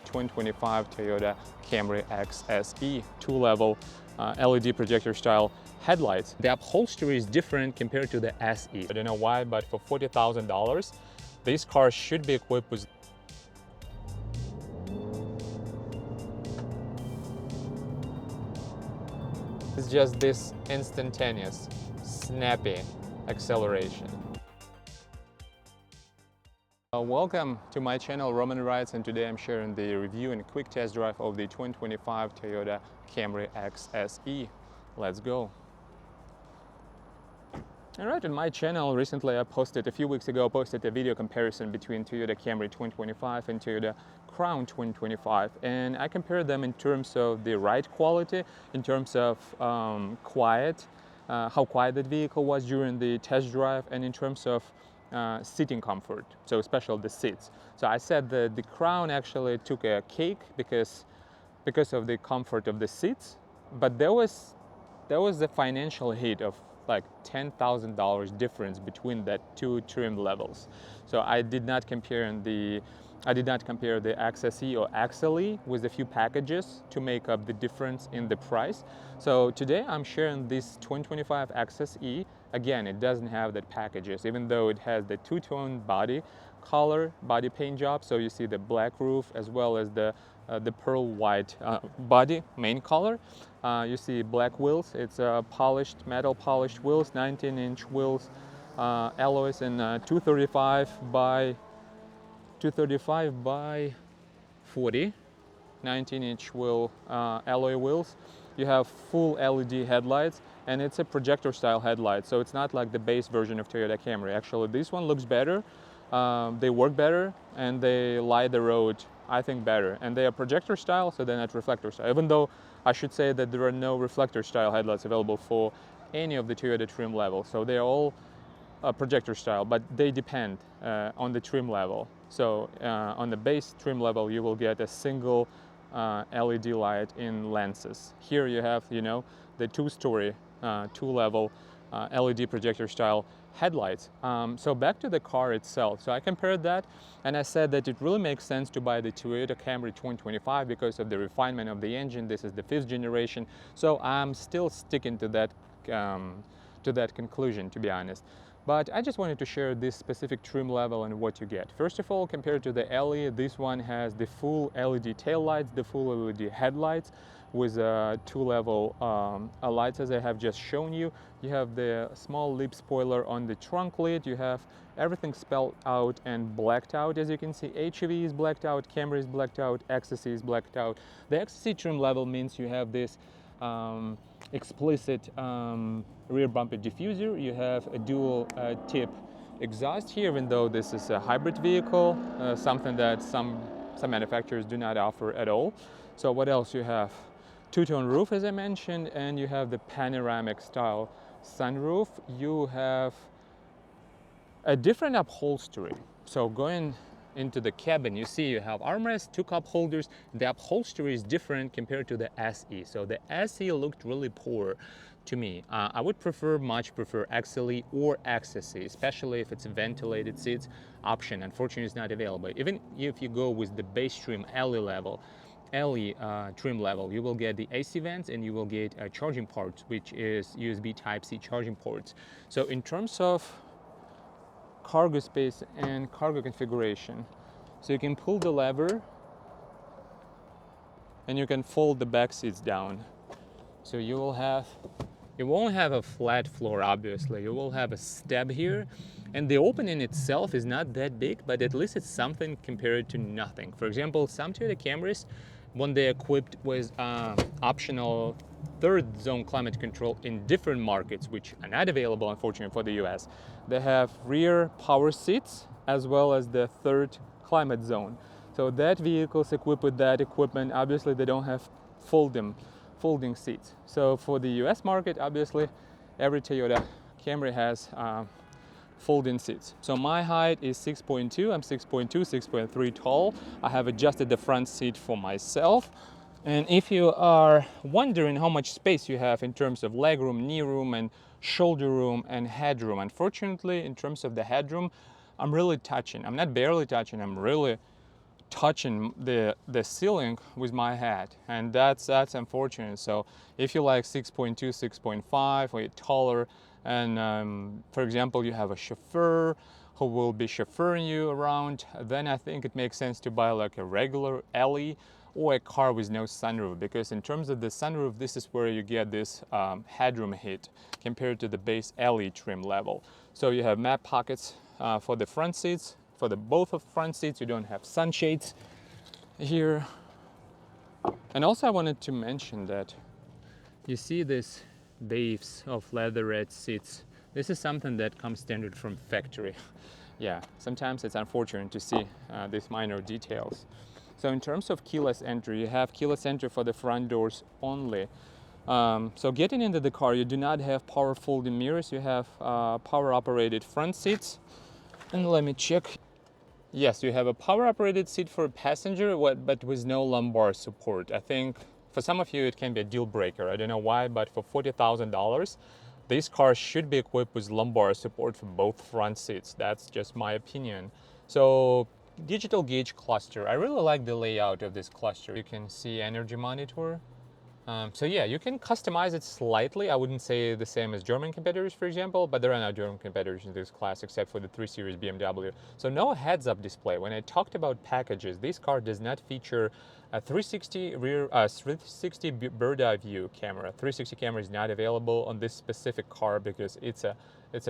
2025 Toyota Camry XSE 2-level LED projector style headlights. The upholstery is different compared to the SE. I don't know why, but for $40,000, this car should be equipped with it's just this instantaneous, snappy acceleration. Welcome to my channel, Roman Rides, and today I'm sharing the review and quick test drive of the 2025 Toyota Camry XSE. Let's go. Alright, on my channel recently a few weeks ago, I posted a video comparison between Toyota Camry 2025 and Toyota Crown 2025, and I compared them in terms of the ride quality, in terms of quiet, how quiet that vehicle was during the test drive, and in terms of seating comfort, so especially the seats. So I said that the Crown actually took a cake because of the comfort of the seats, but there was the financial hit of like $10,000 difference between that two trim levels. So I did not compare the XSE or XLE with a few packages to make up the difference in the price. So today I'm sharing this 2025 XSE. Again, it doesn't have that packages, even though it has the two-tone body color, body paint job. So you see the black roof as well as the pearl white body main color. You see black wheels. It's metal polished wheels, 19-inch wheels, alloys, and 235 by 40, 19-inch wheel alloy wheels. You have full LED headlights, and it's a projector style headlight, so it's not like the base version of Toyota Camry. Actually, this one looks better, they work better, and they light the road, I think, better. And they are projector style, so they're not reflector style, even though I should say that there are no reflector style headlights available for any of the Toyota trim levels. So they're all projector style, but they depend on the trim level. So on the base trim level, you will get a single LED light in lenses. Here you have, the two-story, two-level LED projector style headlights. So back to the car itself. So I compared that, and I said that it really makes sense to buy the Toyota Camry 2025 because of the refinement of the engine. This is the 5th generation. So I'm still sticking to that conclusion, to be honest. But I just wanted to share this specific trim level and what you get. First of all, compared to the LE, this one has the full LED taillights, the full LED headlights with two-level lights, as I have just shown you. You have the small lip spoiler on the trunk lid. You have everything spelled out and blacked out. As you can see, HEV is blacked out, Camry is blacked out, XSE is blacked out. The XSE trim level means you have this explicit rear bumper diffuser. You have a dual tip exhaust here, even though this is a hybrid vehicle, something that some manufacturers do not offer at all. So what else you have? Two-tone roof, as I mentioned, and you have the panoramic style sunroof. You have a different upholstery. So going into the cabin, you see you have armrests, two cup holders. The upholstery is different compared to the SE. So the SE looked really poor to me. I would much prefer XLE or XSE, especially if it's a ventilated seats option. Unfortunately, it's not available. Even if you go with the base trim LE trim level, you will get the AC vents and you will get charging ports, which is USB Type-C charging ports. So in terms of cargo space and cargo configuration, so you can pull the lever and you can fold the back seats down. So you won't have a flat floor, obviously. You will have a step here, and the opening itself is not that big, but at least it's something compared to nothing. For example, some Toyota Camrys, when they're equipped with optional third zone climate control in different markets, which are not available, unfortunately, for the US, they have rear power seats as well as the third climate zone. So that vehicle is equipped with that equipment. Obviously, they don't have folding seats. So for the US market, obviously, every Toyota Camry has folding seats. So my height is 6.2. I'm 6.2, 6.3 tall. I have adjusted the front seat for myself. And if you are wondering how much space you have in terms of legroom, knee room, and shoulder room and headroom, unfortunately, in terms of the headroom, I'm really touching. I'm not barely touching, I'm really touching the ceiling with my head, and that's unfortunate. So if you like 6.2, 6.5, or you're taller, and for example you have a chauffeur who will be chauffeuring you around, then I think it makes sense to buy like a regular alley or a car with no sunroof, because in terms of the sunroof, this is where you get this headroom hit compared to the base alley trim level. So you have map pockets for the front seats. For the both of front seats, you don't have sunshades here. And also I wanted to mention that you see this waves of leatherette seats. This is something that comes standard from factory. Yeah, sometimes it's unfortunate to see these minor details. So in terms of keyless entry, you have keyless entry for the front doors only. So getting into the car, you do not have power folding mirrors. You have power operated front seats. And let me check. Yes, you have a power operated seat for a passenger, but with no lumbar support. I think for some of you it can be a deal breaker. I don't know why, but for $40,000, these cars should be equipped with lumbar support for both front seats. That's just my opinion. So digital gauge cluster. I really like the layout of this cluster. You can see energy monitor. So yeah, you can customize it slightly. I wouldn't say the same as German competitors, for example, but there are no German competitors in this class except for the 3 Series BMW. So no heads-up display. When I talked about packages, this car does not feature a 360 bird eye view camera. 360 camera is not available on this specific car because it's a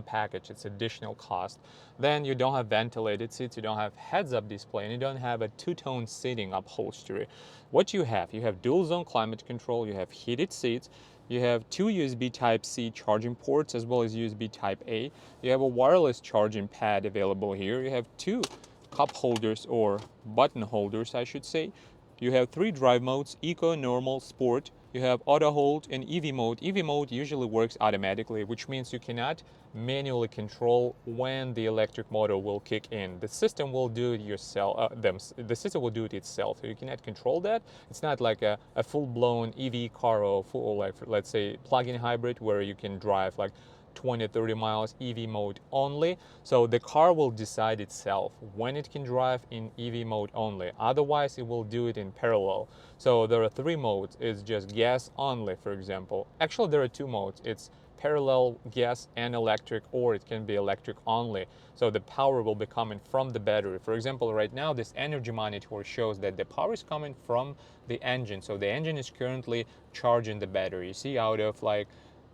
package, it's additional cost. Then you don't have ventilated seats, you don't have heads-up display, and you don't have a two-tone seating upholstery. What you have dual zone climate control, you have heated seats, you have 2 USB Type-C charging ports as well as USB Type-A. You have a wireless charging pad available here. You have 2 cup holders, or button holders I should say. You have 3 drive modes: Eco, Normal, Sport. You have Auto Hold and EV mode. EV mode usually works automatically, which means you cannot manually control when the electric motor will kick in. The system will do it yourself. The system will do it itself. So you cannot control that. It's not like a full-blown EV car or full, like, let's say, plug-in hybrid where you can drive like 20, 30 miles EV mode only. So the car will decide itself when it can drive in EV mode only. Otherwise, it will do it in parallel. So there are 3 modes. It's just gas only, for example. Actually, there are 2 modes. It's parallel gas and electric, or it can be electric only. So the power will be coming from the battery. For example, right now, this energy monitor shows that the power is coming from the engine. So the engine is currently charging the battery. You see, out of like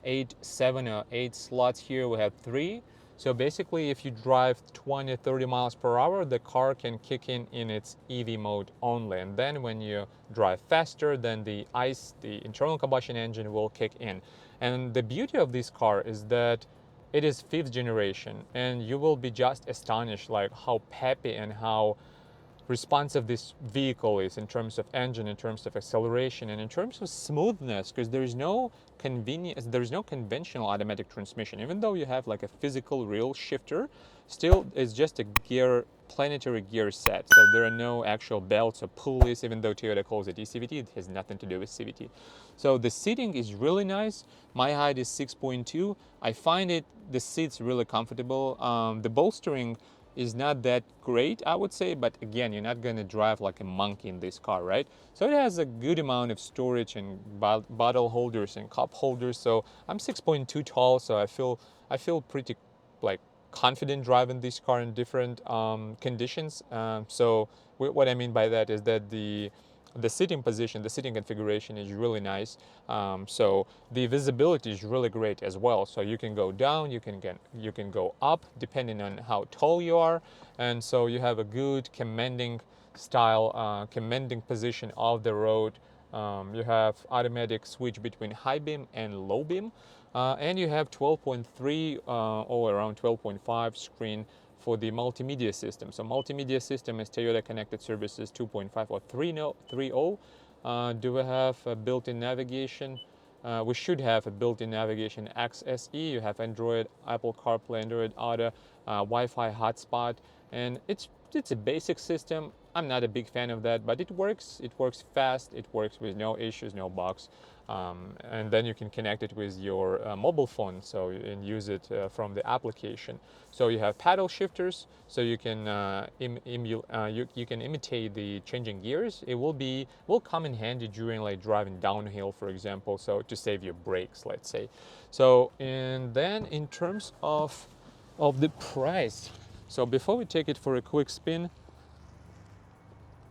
8 slots here, we have 3. So basically, if you drive 20, 30 miles per hour, the car can kick in its EV mode only. And then when you drive faster, then the ICE, the internal combustion engine, will kick in. And the beauty of this car is that it is 5th generation, and you will be just astonished like how peppy and how responsive this vehicle is in terms of engine, in terms of acceleration, and in terms of smoothness, because there's no conventional automatic transmission. Even though you have like a physical real shifter, still it's just a planetary gear set. So there are no actual belts or pulleys. Even though Toyota calls it ECVT, it has nothing to do with CVT. So the seating is really nice. My height is 6.2. I find the seats really comfortable. The bolstering is not that great, I would say, but again, you're not going to drive like a monkey in this car, right? So it has a good amount of storage and bottle holders and cup holders. So I'm 6.2 tall, so I feel pretty like confident driving this car in different conditions. So what I mean by that is that the sitting position, the sitting configuration is really nice. So the visibility is really great as well. So you can go down, you can go up depending on how tall you are, and so you have a good commanding style, commanding position of the road. You have automatic switch between high beam and low beam, and you have 12.3 or around 12.5 screen for the multimedia system. So multimedia system is Toyota Connected Services 2.5 or 3.0. Do we have a built-in navigation? We should have a built-in navigation XSE. You have Android, Apple CarPlay, Android Auto, Wi-Fi hotspot, and it's a basic system. I'm not a big fan of that, but it works. It works fast. It works with no issues, no bugs. And then you can connect it with your mobile phone, so and use it from the application. So you have paddle shifters, so you can you can imitate the changing gears. It will come in handy during like driving downhill, for example, so to save your brakes, let's say. So and then in terms of the price, so before we take it for a quick spin,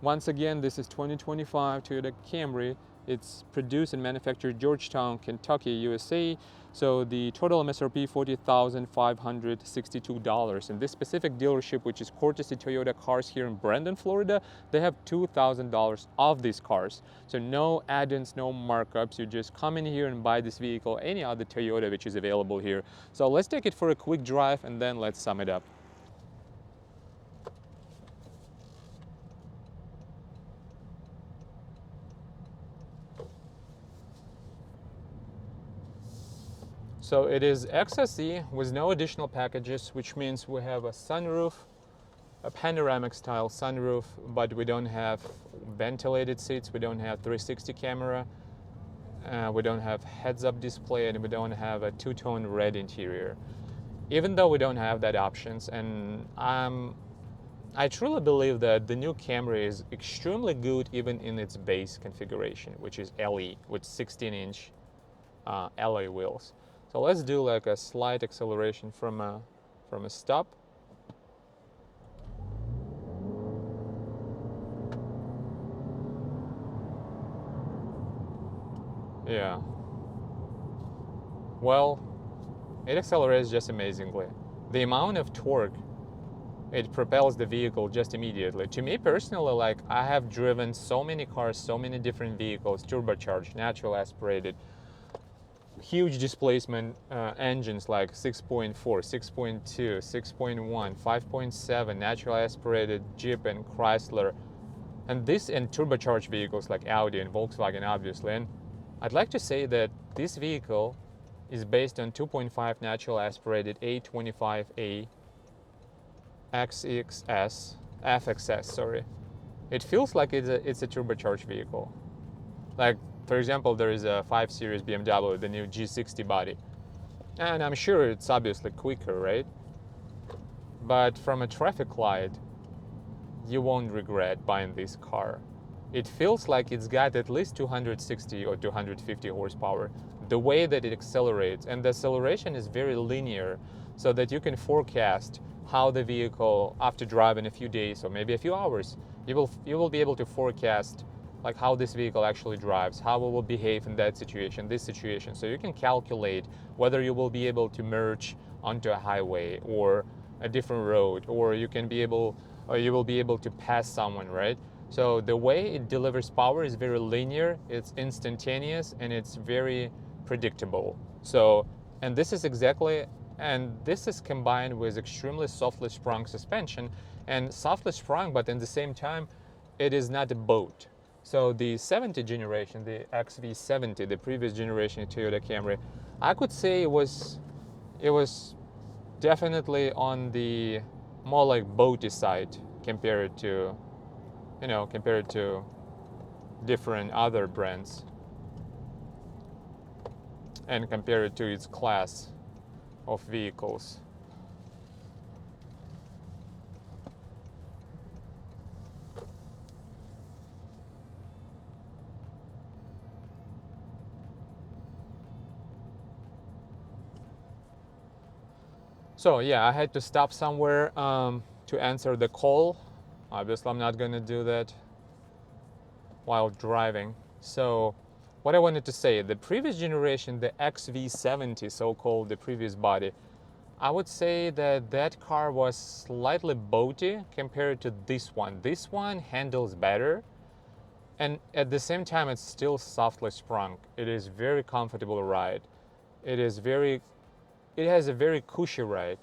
once again, this is 2025 Toyota Camry. It's produced and manufactured Georgetown, Kentucky, USA. So the total MSRP $40,562. And this specific dealership, which is Courtesy Toyota Cars here in Brandon, Florida, they have $2,000 off these cars. So no add-ins, no markups. You just come in here and buy this vehicle, any other Toyota which is available here. So let's take it for a quick drive and then let's sum it up. So it is XSE with no additional packages, which means we have a sunroof, a panoramic style sunroof, but we don't have ventilated seats, we don't have 360 camera, we don't have heads-up display, and we don't have a two-tone red interior. Even though we don't have that options, and I truly believe that the new Camry is extremely good even in its base configuration, which is LE with 16-inch alloy wheels. So let's do like a slight acceleration from a stop. Yeah. Well, it accelerates just amazingly. The amount of torque it propels the vehicle just immediately. To me personally, like I have driven so many cars, so many different vehicles, turbocharged, natural aspirated, huge displacement engines like 6.4, 6.2, 6.1, 5.7, natural aspirated Jeep and Chrysler, and turbocharged vehicles like Audi and Volkswagen, obviously. And I'd like to say that this vehicle is based on 2.5 natural aspirated A25A FXS, sorry. It feels like it's a turbocharged vehicle. Like, for example, there is a 5 Series BMW, the new G60 body. And I'm sure it's obviously quicker, right? But from a traffic light, you won't regret buying this car. It feels like it's got at least 260 or 250 horsepower. The way that it accelerates, and the acceleration is very linear, so that you can forecast how the vehicle, after driving a few days or maybe a few hours, you will be able to forecast like how this vehicle actually drives, how it will behave in that situation, this situation. So you can calculate whether you will be able to merge onto a highway or a different road, or you will be able to pass someone, right? So the way it delivers power is very linear, it's instantaneous, and it's very predictable. So, and this is combined with extremely softly sprung suspension, and softly sprung, but at the same time, it is not a boat. So the 70 generation, the XV70, the previous generation Toyota Camry, I could say it was definitely on the more like boaty side compared to different other brands, and compared to its class of vehicles. So yeah, I had to stop somewhere to answer the call. Obviously, I'm not going to do that while driving. So what I wanted to say, the previous generation, the XV70, so-called, the previous body, I would say that car was slightly boaty compared to this one. This one handles better, and at the same time, it's still softly sprung. It is very comfortable to ride. It has a very cushy ride,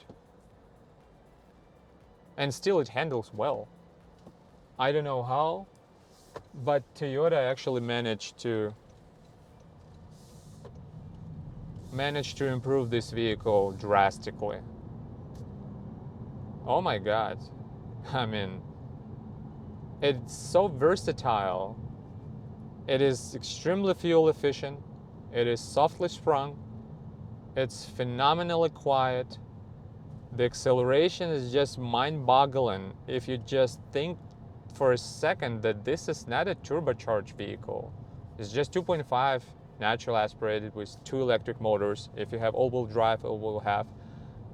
and still it handles well. I don't know how, but Toyota actually managed to improve this vehicle drastically. Oh my God. I mean, It's so versatile. It is extremely fuel efficient. It is softly sprung. It's phenomenally quiet. The acceleration is just mind-boggling if you just think for a second that this is not a turbocharged vehicle. It's just 2.5 natural aspirated with 2 electric motors. If you have all-wheel drive, it will have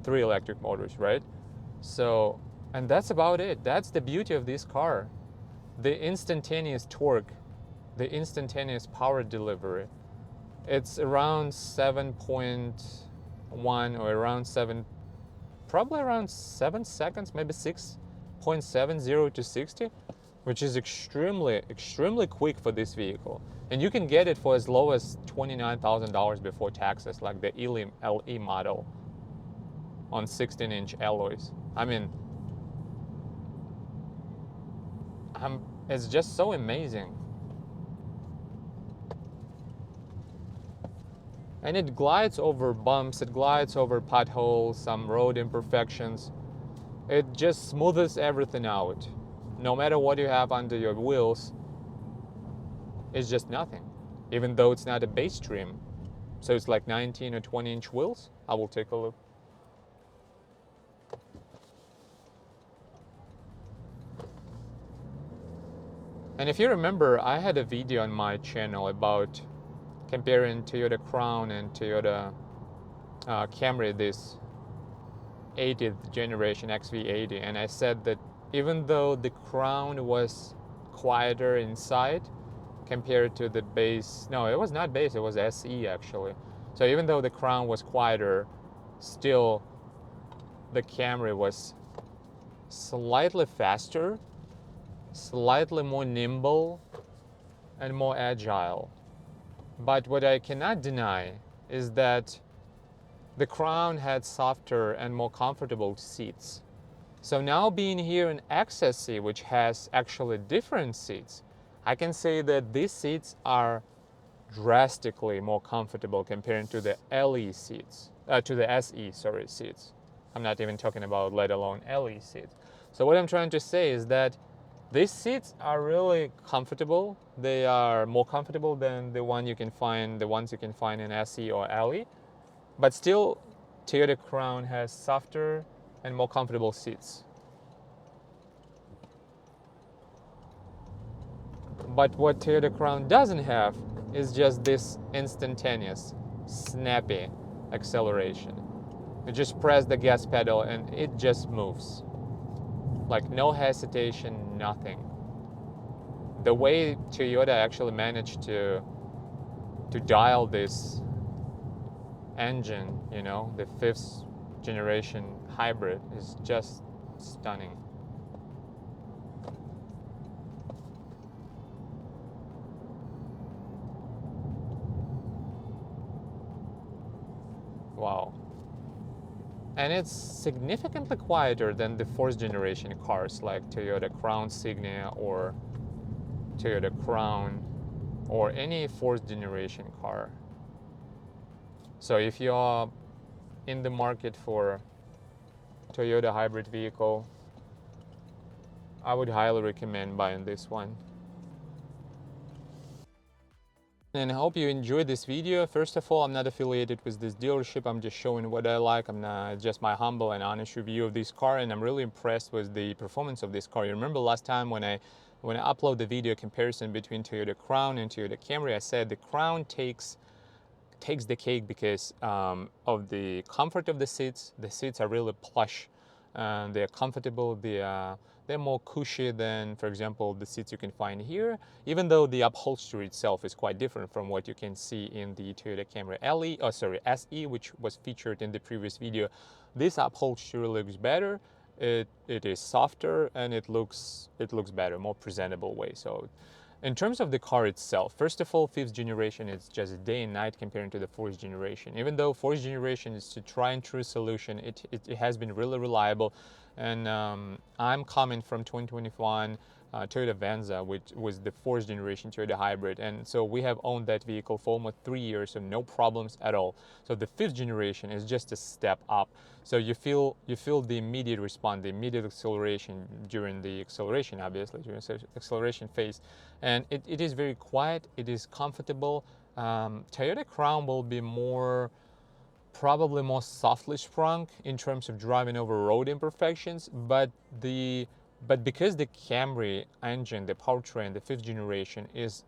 3 electric motors, right? So, and that's about it. That's the beauty of this car. The instantaneous torque, the instantaneous power delivery. It's around 7.1 or around 7, probably around 7 seconds, maybe 6.70 to 60, which is extremely quick for this vehicle. And you can get it for as low as $29,000 before taxes, like the LE model on 16-inch alloys. I mean, it's just so amazing. And it glides over bumps, it glides over potholes, some road imperfections. It just smooths everything out. No matter what you have under your wheels, it's just nothing. Even though it's not a base trim. So it's like 19 or 20-inch wheels. I will take a look. And if you remember, I had a video on my channel about comparing Toyota Crown and Toyota Camry, this 80th generation XV80, and I said that even though the Crown was quieter inside compared to the base, no, it was not base, it was SE actually. So even though the Crown was quieter, still the Camry was slightly faster, slightly more nimble, and more agile. But what I cannot deny is that the Crown had softer and more comfortable seats. So now being here in XSE, which has actually different seats, I can say that these seats are drastically more comfortable compared to the LE seats, to the SE, sorry, seats. I'm not even talking about let alone LE seats. So what I'm trying to say is that these seats are really comfortable. They are more comfortable than the ones you can find in SE or LE. But still, Toyota Crown has softer and more comfortable seats. But what Toyota Crown doesn't have is just this instantaneous, snappy acceleration. You just press the gas pedal and it just moves. Like no hesitation, nothing. The way Toyota actually managed to dial this engine, you know, the 5th generation hybrid, is just stunning. Wow. And it's significantly quieter than the 4th generation cars like Toyota Crown Signia or Toyota Crown or any 4th generation car. So if you are in the market for Toyota hybrid vehicle, I would highly recommend buying this one. And I hope you enjoyed this video. First of all, I'm not affiliated with this dealership. I'm just showing what I like. It's just my humble and honest review of this car, and I'm really impressed with the performance of this car. You remember last time when I uploaded the video comparison between Toyota Crown and Toyota Camry, I said the Crown takes the cake because of the comfort of the seats. The seats are really plush. They're comfortable. They're more cushy than, for example, the seats you can find here, even though the upholstery itself is quite different from what you can see in the Toyota Camry SE, which was featured in the previous video. This upholstery looks better. It is softer and it looks better, more presentable way. So in terms of the car itself, first of all, 5th generation is just day and night compared to the 4th generation. Even though 4th generation is a try and true solution, it has been really reliable. And I'm coming from 2021 Toyota Venza, which was the 4th generation Toyota hybrid. And so we have owned that vehicle for almost 3 years, so no problems at all. So the 5th generation is just a step up. So you feel the immediate response, the immediate acceleration during the acceleration, obviously, during the acceleration phase. And it is very quiet, it is comfortable. Toyota Crown will be probably more softly sprung in terms of driving over road imperfections, but because the Camry engine, the powertrain, the 5th generation is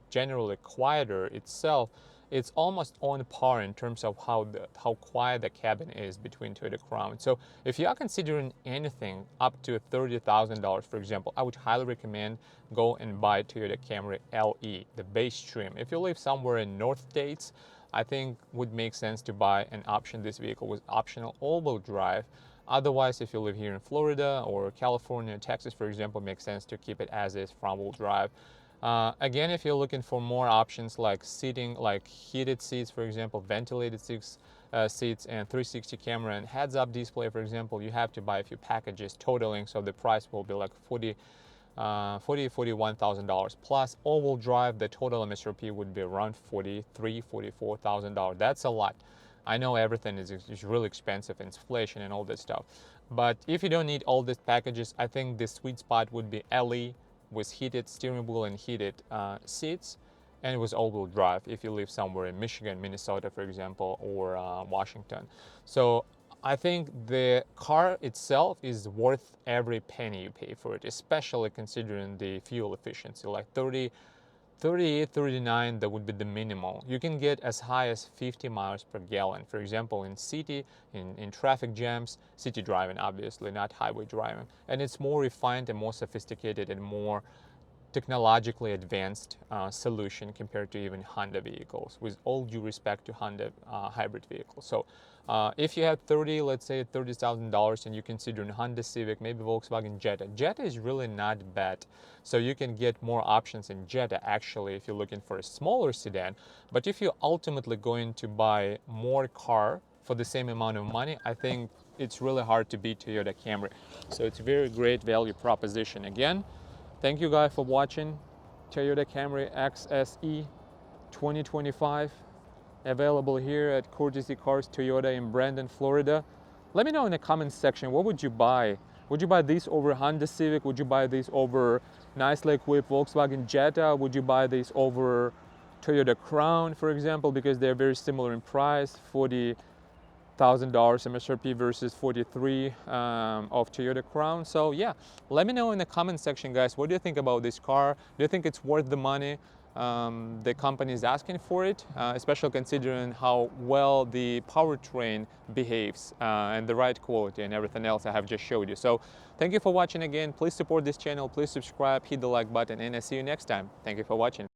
generally quieter itself, it's almost on par in terms of how quiet the cabin is between Toyota Crown. So if you are considering anything up to $30,000, for example, I would highly recommend go and buy Toyota Camry LE, the base trim. If you live somewhere in North States, I think would make sense to buy and option this vehicle with optional all-wheel drive. Otherwise, if you live here in Florida or California, Texas, for example, it makes sense to keep it as is, front-wheel drive. Again, if you're looking for more options like seating, like heated seats, for example, ventilated seats, and 360 camera and heads-up display, for example, you have to buy a few packages totaling, so the price will be like $41,000 plus all-wheel drive. The total MSRP would be around $44,000. That's a lot. I know everything is really expensive, inflation and all this stuff, but if you don't need all these packages, I think the sweet spot would be LE with heated steering wheel and heated seats, and with all-wheel drive if you live somewhere in Michigan, Minnesota, for example, or Washington. So I think the car itself is worth every penny you pay for it, especially considering the fuel efficiency, like 38, 39, that would be the minimal. You can get as high as 50 miles per gallon. For example, in city, in traffic jams, city driving, obviously, not highway driving. And it's more refined and more sophisticated and more technologically advanced solution compared to even Honda vehicles, with all due respect to Honda hybrid vehicles. So if you have let's say $30,000 and you consider a Honda Civic, maybe Volkswagen Jetta. Jetta is really not bad. So you can get more options in Jetta actually if you're looking for a smaller sedan. But if you're ultimately going to buy more car for the same amount of money, I think it's really hard to beat Toyota Camry. So it's a very great value proposition. Again, thank you guys for watching. Toyota Camry XSE 2025, available here at Courtesy Cars Toyota in Brandon, Florida. Let me know in the comments section, what would you buy? Would you buy these over Honda Civic? Would you buy these over nicely equipped Volkswagen Jetta? Would you buy these over Toyota Crown, for example, because they're very similar in price, $40,000 MSRP versus 43 of Toyota Crown. So yeah, let me know in the comment section, guys, what do you think about this car? Do you think it's worth the money the company is asking for it, especially considering how well the powertrain behaves and the ride quality and everything else I have just showed you. So thank you for watching again. Please support this channel, please subscribe, hit the like button, and I'll see you next time. Thank you for watching.